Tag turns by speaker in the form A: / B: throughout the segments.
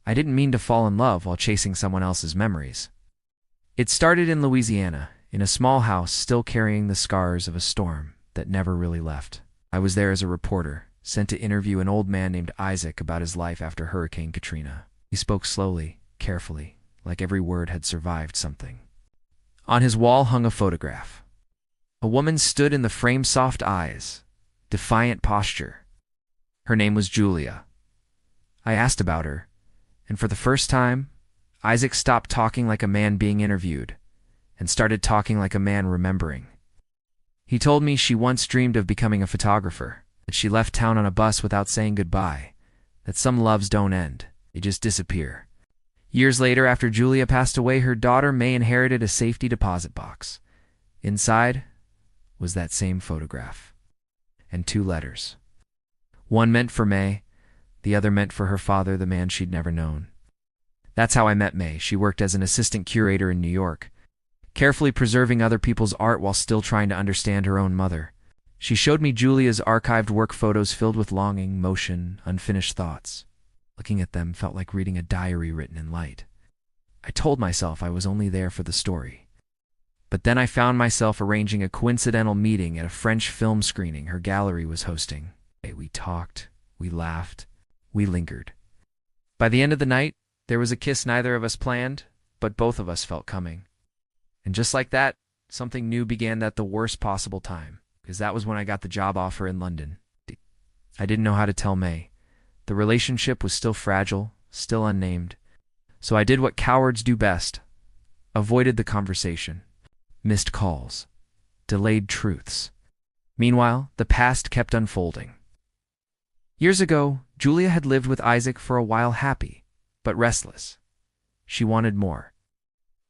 A: I didn't mean to fall in love while chasing someone else's memories. It started in Louisiana, in a small house still carrying the scars of a storm that never really left. I was there as a reporter, sent to interview an old man named Isaac about his life after Hurricane Katrina. He spoke slowly, carefully, like every word had survived something. On his wall hung a photograph. A woman stood in the frame, soft eyes, defiant posture. Her name was Julia. I asked about her, and for the first time, Isaac stopped talking like a man being interviewed and started talking like a man remembering. He told me she once dreamed of becoming a photographer, that she left town on a bus without saying goodbye, that some loves don't end, they just disappear. Years later, after Julia passed away, her daughter May inherited a safety deposit box. Inside was that same photograph, and 2 letters. One meant for May, the other meant for her father, the man she'd never known. That's how I met May. She worked as an assistant curator in New York, carefully preserving other people's art while still trying to understand her own mother. She showed me Julia's archived work photos filled with longing, motion, unfinished thoughts. Looking at them felt like reading a diary written in light. I told myself I was only there for the story. But then I found myself arranging a coincidental meeting at a French film screening her gallery was hosting. We talked, we laughed, we lingered. By the end of the night, there was a kiss neither of us planned, but both of us felt coming. And just like that, something new began at the worst possible time, because that was when I got the job offer in London. I didn't know how to tell May. The relationship was still fragile, still unnamed. So I did what cowards do best. Avoided the conversation. Missed calls. Delayed truths. Meanwhile, the past kept unfolding. Years ago, Julia had lived with Isaac for a while, happy, but restless. She wanted more.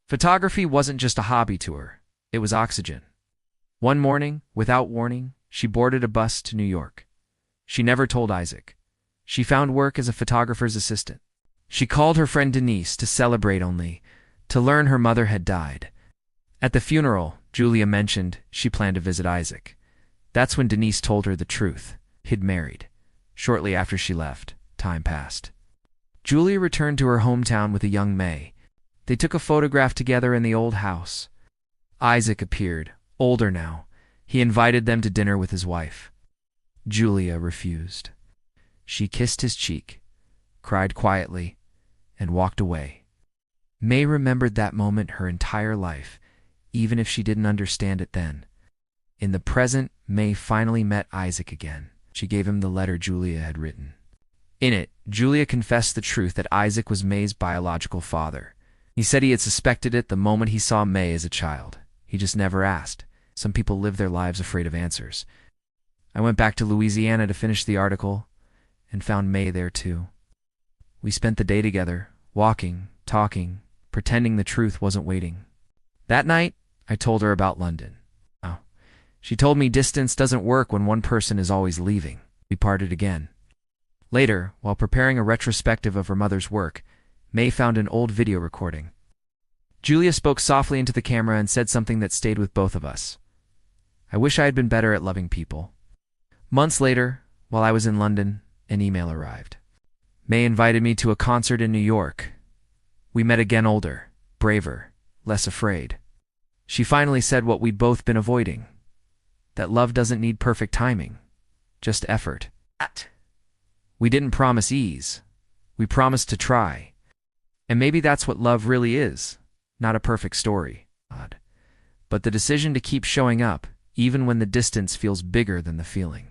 A: Photography wasn't just a hobby to her. It was oxygen. One morning, without warning, she boarded a bus to New York. She never told Isaac. She found work as a photographer's assistant. She called her friend Denise to celebrate, only to learn her mother had died. At the funeral, Julia mentioned she planned to visit Isaac. That's when Denise told her the truth. He'd married. Shortly after she left, time passed. Julia returned to her hometown with a young May. They took a photograph together in the old house. Isaac appeared, older now. He invited them to dinner with his wife. Julia refused. She kissed his cheek, cried quietly, and walked away. May remembered that moment her entire life, even if she didn't understand it then. In the present, May finally met Isaac again. She gave him the letter Julia had written. In it, Julia confessed the truth that Isaac was May's biological father. He said he had suspected it the moment he saw May as a child. He just never asked. Some people live their lives afraid of answers. I went back to Louisiana to finish the article and found May there too. We spent the day together, walking, talking, pretending the truth wasn't waiting. That night, I told her about London. She told me distance doesn't work when one person is always leaving. We parted again. Later, while preparing a retrospective of her mother's work, May found an old video recording. Julia spoke softly into the camera and said something that stayed with both of us. I wish I had been better at loving people. Months later, while I was in London, an email arrived. May invited me to a concert in New York. We met again, older, braver, less afraid. She finally said what we'd both been avoiding. That love doesn't need perfect timing, just effort. We didn't promise ease. We promised to try. And maybe that's what love really is, not a perfect story. But the decision to keep showing up, even when the distance feels bigger than the feeling.